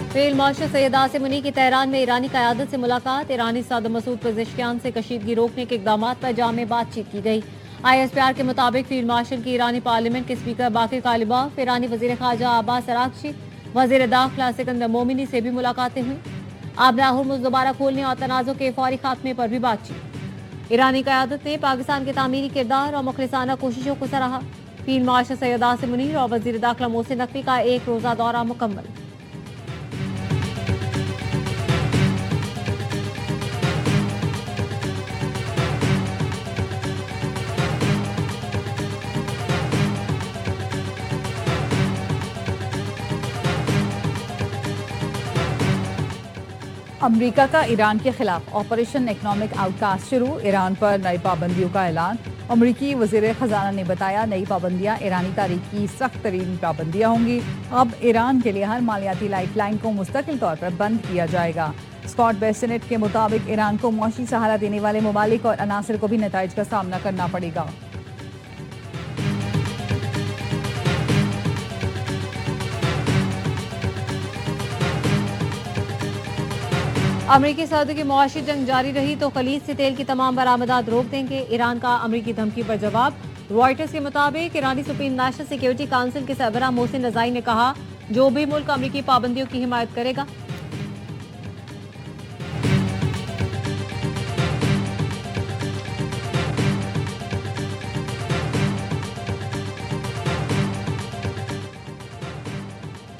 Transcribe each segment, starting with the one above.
Field marshal Syed Asim मुनी की Tehran में ईरानी क़यादत से मुलाकात। ईरानी सदर मसूद पेज़ेश्कियान से कशीदगी रोकने के इक़दाम पर जामे बातचीत की गई। ISPR के मुताबिक फील्ड मार्शल की ईरानी पार्लियामेंट के स्पीकर बाकिर कालिबाफ, ईरानी वज़ीर ख़ारजा अब्बास अराग़ची, वज़ीर दाखिला सिकंदर मोमिनी से भी मुलाकातें हुई। आबरा हुर्मुज़ दोबारा खोलने और तनाज़ो के फौरी खात्मे पर भी बातचीत। ईरानी क़यादत ने पाकिस्तान के तामीरी किरदार और मुखलिसाना कोशिशों को सराहा। फील्ड मार्शल सैयद आसिम मुनीर और वज़ीर दाखिला मोहसिन नकवी का एक रोज़ा दौरा मुकम्मल। अमरीका का ईरान के खिलाफ ऑपरेशन इकोनॉमिक आउटकास्ट शुरू। ईरान पर नई पाबंदियों का ऐलान। अमरीकी वज़ीर ख़जाना ने बताया नई पाबंदियां ईरानी तारीख की सख्त तरीन पाबंदियां होंगी। अब ईरान के लिए हर मालियाती लाइफलाइन को मुस्तकिल तौर पर बंद किया जाएगा। स्कॉट बेसेनेट के मुताबिक ईरान को मुआशी सहारा देने वाले ममालिक और अनासर को भी नताइज का सामना करना पड़ेगा। अमरीकी सऊदी की मुआशी जंग जारी रही तो खलीज से तेल की तमाम बरामदात रोक देंगे। ईरान का अमरीकी धमकी पर जवाब। रॉयटर्स के मुताबिक ईरानी सुप्रीम नेशनल सिक्योरिटी काउंसिल के सरबराह मोहसिन रजाई ने कहा जो भी मुल्क अमरीकी पाबंदियों की हिमायत करेगा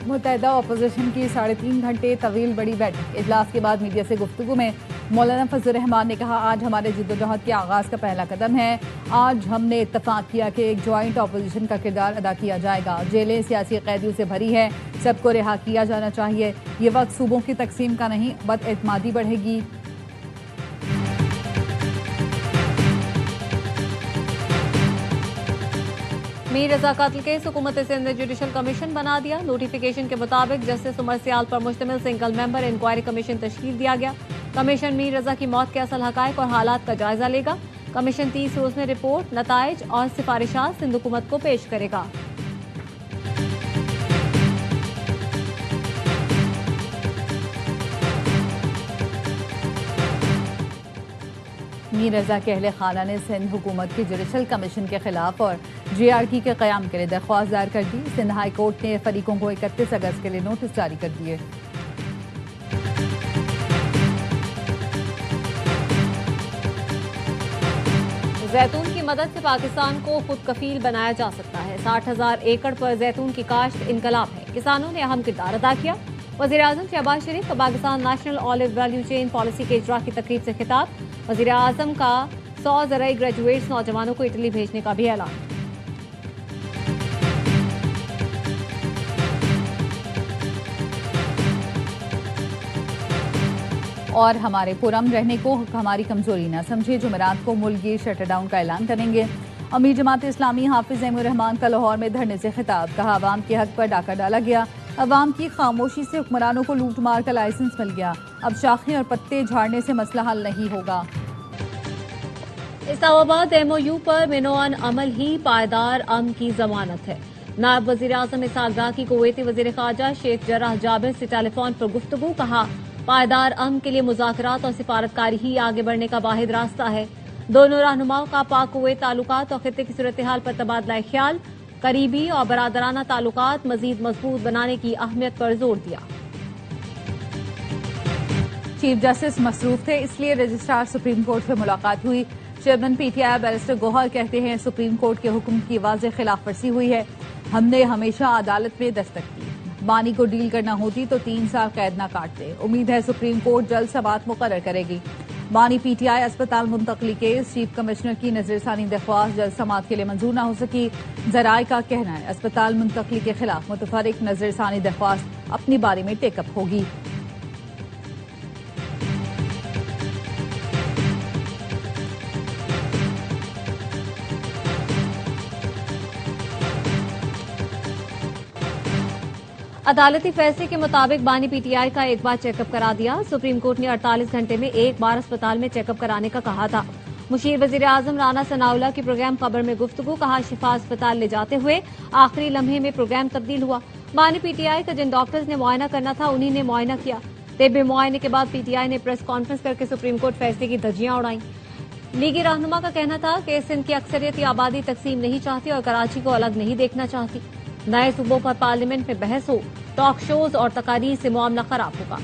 मुत्तहदा अपोजिशन की 3.5 घंटे तवील बड़ी बैठक। इजलास के बाद मीडिया से गुफ्तगू में मौलाना फजल रहमान ने कहा आज हमारे जिद्दोजहद के आगाज़ का पहला कदम है। आज हमने इत्तफाक किया कि एक ज्वाइंट अपोजिशन का किरदार अदा किया जाएगा। जेलें सियासी कैदियों से भरी है, सबको रिहा किया जाना चाहिए। ये वक्त सूबों की तकसीम का नहीं, बदएतमादी बढ़ेगी। मीर रजा कत्ल केस हुकूमत सिंध ने जुडिशल कमीशन बना दिया। नोटिफिकेशन के मुताबिक जस्टिस उमर सियाल पर मुश्तमिल सिंगल मेंबर इंक्वायरी कमीशन तश्कील दिया गया। कमीशन मीर रजा की मौत के असल हकायक और हालात का जायजा लेगा। कमीशन 30 रोज में रिपोर्ट, नताइज और सिफारिशात सिंध हुकूमत को पेश करेगा। मीर रजा के अहले खाना ने सिंध हुकूमत के जुडिशल कमीशन के खिलाफ और GRT के क़याम के लिए दरख्वास्त दायर कर दी। सिंध हाई कोर्ट ने फरीकों को 31 अगस्त के लिए नोटिस जारी कर दिए। जैतून की मदद से पाकिस्तान को खुद कफील बनाया जा सकता है। 60,000 एकड़ पर जैतून की काश्त इनकलाब है। किसानों ने अहम किरदार अदा किया। वज़ीर आज़म शहबाज शरीफ का Pakistan national olive value chain policy के इजरा की तकरीब से खिताब। वज़ीर आज़म का 100 ज़राई ग्रेजुएट्स नौजवानों को इटली भेजने का भी ऐलान। और हमारे पुरम रहने को हमारी कमजोरी न समझे, जुमेरात को मुल्क ये शटरडाउन का ऐलान करेंगे। अमीर जमात इस्लामी हाफिज एम रहमान का लाहौर में धरने से खिताब। कहा आवाम के हक पर डाका डाला गया। अवाम की खामोशी से हुक्मरानों को लूट मार का लाइसेंस मिल गया। अब शाखें और पत्ते झाड़ने से मसला हल नहीं होगा। इस्लामाबाद MOU पर मिनोअन अमल ही पायदार अमन की जमानत है। नायब वज़ीर आज़म इसहाक डार की कुवैती वज़ीर ख़ारजा शेख जर्राह जाबिर से टेलीफोन पर गुफ्तगू। कहा पायदार अमन के लिए मुज़ाकरात और सिफारतकारी ही आगे बढ़ने का वाहिद रास्ता है। दोनों रहनुमाओं का पाक कुवैत ताल्लुकात और खित्ते की सूरत हाल पर तबादला ख्याल, करीबी और बरादराना ताल्लुकात मजीद मजबूत बनाने की अहमियत पर जोर दिया। चीफ जस्टिस मसरूफ थे, इसलिए रजिस्ट्रार सुप्रीम कोर्ट से मुलाकात हुई। चेयरमैन PTI बैरिस्टर गोहर कहते हैं सुप्रीम कोर्ट के हुक्म की वाज़ेह खिलाफ वर्जी हुई है। हमने हमेशा अदालत में दस्तक दी। बानी को डील करना होती तो 3 साल कैद न काटते। उम्मीद है सुप्रीम कोर्ट जल्द समाअत मुकर्रर करेगी। बानी PTI अस्पताल मुंतकली केस, चीफ कमिश्नर की नजरसानी दरख्वास्त जल्द समाअत के लिए मंजूर न हो सकी। जराए का कहना है अस्पताल मुंतकली के खिलाफ मुतफरिक नजरसानी दरख्वास्त अपनी बारी में टेकअप होगी। अदालती फैसले के मुताबिक बानी PTI का एक बार चेकअप करा दिया। सुप्रीम कोर्ट ने 48 घंटे में एक बार अस्पताल में चेकअप कराने का कहा था। मुशीर वजीर आजम राना सनाउल्लाह की प्रोग्राम खबर में गुफ्तगू, कहा शिफा अस्पताल ले जाते हुए आखिरी लम्हे में प्रोग्राम तब्दील हुआ। बानी पीटीआई का जिन डॉक्टर्स ने मुआयना करना था उन्हीं ने मुआयना किया। तेबे मुआयने के बाद पीटीआई ने प्रेस कॉन्फ्रेंस करके सुप्रीम कोर्ट फैसले की धज्जियां उड़ाई। लीगी रहनुमा का कहना था कि सिंध की अक्सरियती आबादी तकसीम नहीं चाहती और कराची को अलग नहीं देखना चाहती। नए सूबों पर पार्लियामेंट में बहस हो, टॉक शोज और तकारीर से मामला खराब होगा।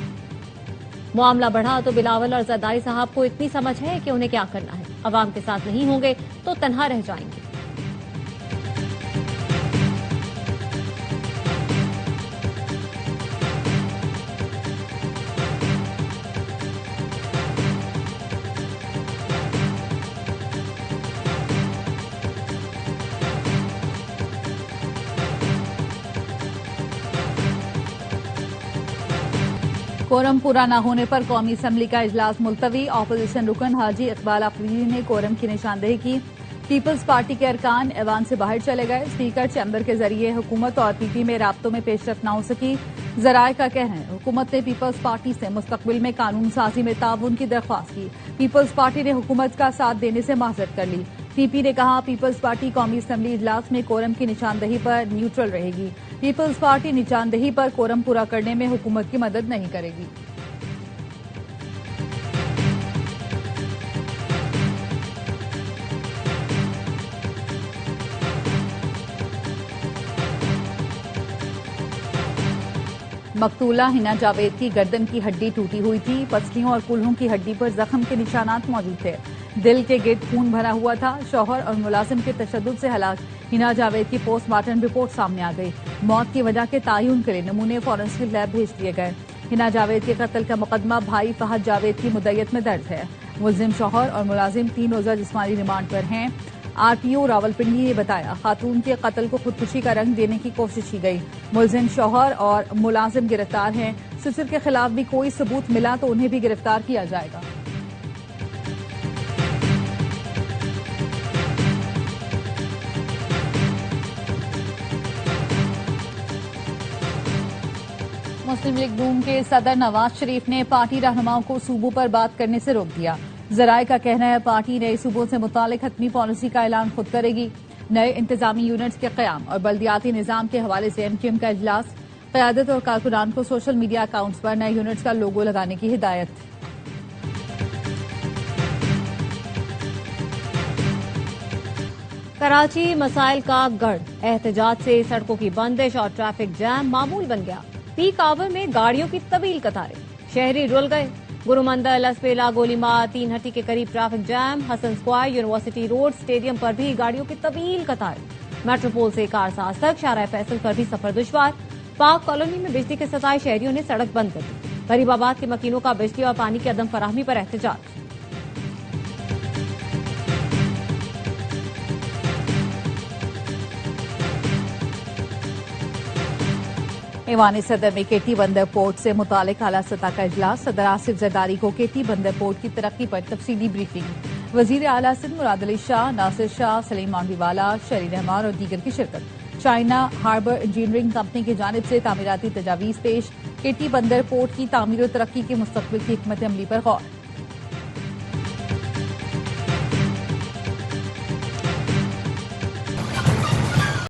मामला बढ़ा तो बिलावल और जरदारी साहब को इतनी समझ है कि उन्हें क्या करना है। अवाम के साथ नहीं होंगे तो तन्हा रह जाएंगे। कोरम पूरा न होने पर कौमी असम्बली का इजलास मुलतवी। ऑपोजिशन रुकन हाजी इकबाल अफरीदी ने कोरम की निशानदेही की। पीपल्स पार्टी के अरकान ऐवान से बाहर चले गए। स्पीकर चैम्बर के जरिए हुकूमत और पीपी में राब्तों में पेशरफ न हो सकी। जराए का कहना है हुकूमत ने पीपल्स पार्टी से मुस्तकबिल में कानून साजी में ताउन की दरख्वास्त की। पीपल्स पार्टी ने हुकूमत का साथ देने से माजरत कर ली। पीपी ने कहा पीपल्स पार्टी कौमी असम्बली इजलास में कोरम की निशानदेही पर न्यूट्रल रहेगी। पीपल्स पार्टी निशानदेही पर कोरम पूरा करने में हुकूमत की मदद नहीं करेगी। मकतूला हिना जावेद की गर्दन की हड्डी टूटी हुई थी। पसलियों और कुल्हों की हड्डी पर जख्म के निशानात मौजूद थे। दिल के गिर्द खून भरा हुआ था। शौहर और मुलाजिम के तशद्दुद से हलाक हिना जावेद की पोस्टमार्टम रिपोर्ट सामने आ गई। मौत की वजह के तायुन के लिए नमूने फॉरेंसिक लैब भेज दिए गए। हिना जावेद के कत्ल का मुकदमा भाई फहद जावेद की मुद्दत में दर्ज है। मुलजिम शौहर और मुलाजिम 3 रोजा जिस्मानी रिमांड पर हैं। आरपीओ रावलपिंडी ने बताया खातून के कत्ल को खुदकुशी का रंग देने की कोशिश की गई। मुलजिम शौहर और मुलाजिम गिरफ्तार हैं। ससुर के खिलाफ भी कोई सबूत मिला तो उन्हें भी गिरफ्तार किया जाएगा। मुस्लिम लीग नून के सदर नवाज शरीफ ने पार्टी रहनुमाओं को सूबों पर बात करने से रोक दिया। जराए का कहना है पार्टी नए सूबों से मुतालिक हतमी पॉलिसी का ऐलान खुद करेगी। नए इंतजामी यूनिट्स के क़याम और बल्दियाती निज़ाम के हवाले से एमक्यूएम का इजलास। क़यादत और कारकुनान को सोशल मीडिया अकाउंट्स पर नए यूनिट्स का लोगो लगाने की हिदायत। कराची मसाइल का गढ़, एहतजाज से सड़कों की बंदिश और ट्रैफिक जैम मामूल बन गया। पीक आवर में गाड़ियों की तवील कतारें, शहरी रुल गए। गुरुमंदल, लसपेला, गोलीमार, 3 हट्टी के करीब traffic jam. Hasan square, university road, stadium पर भी गाड़ियों की तवील कतारें। मेट्रोपोल से कारसाज तक शाहराह फैसल पर भी सफर दुश्वार। पाक कॉलोनी में बिजली के सताए शहरियों ने सड़क बंद कर दी। गरीबाबाद के मकीनों का बिजली और पानी की अदम फराहमी पर एहतजाज। ईवान सदर में केटी बंदर पोर्ट से मुतालिक आला सतह का इजलास। सदर आसिफ जरदारी को केटी बंदर पोर्ट की तरक्की पर तफसीली ब्रीफिंग। वजीर आला सिंध मुराद अली शाह, नासिर शाह, सलीम मांडीवाला, शरी रहमान और दीगर की शिरकत। चाइना हार्बर इंजीनियरिंग कंपनी की जानिब से तामीराती तजावीज पेश। केटी बंदर पोर्ट की तामीर और तरक्की के मुस्तकबिल की हिकमत अमली पर गौर।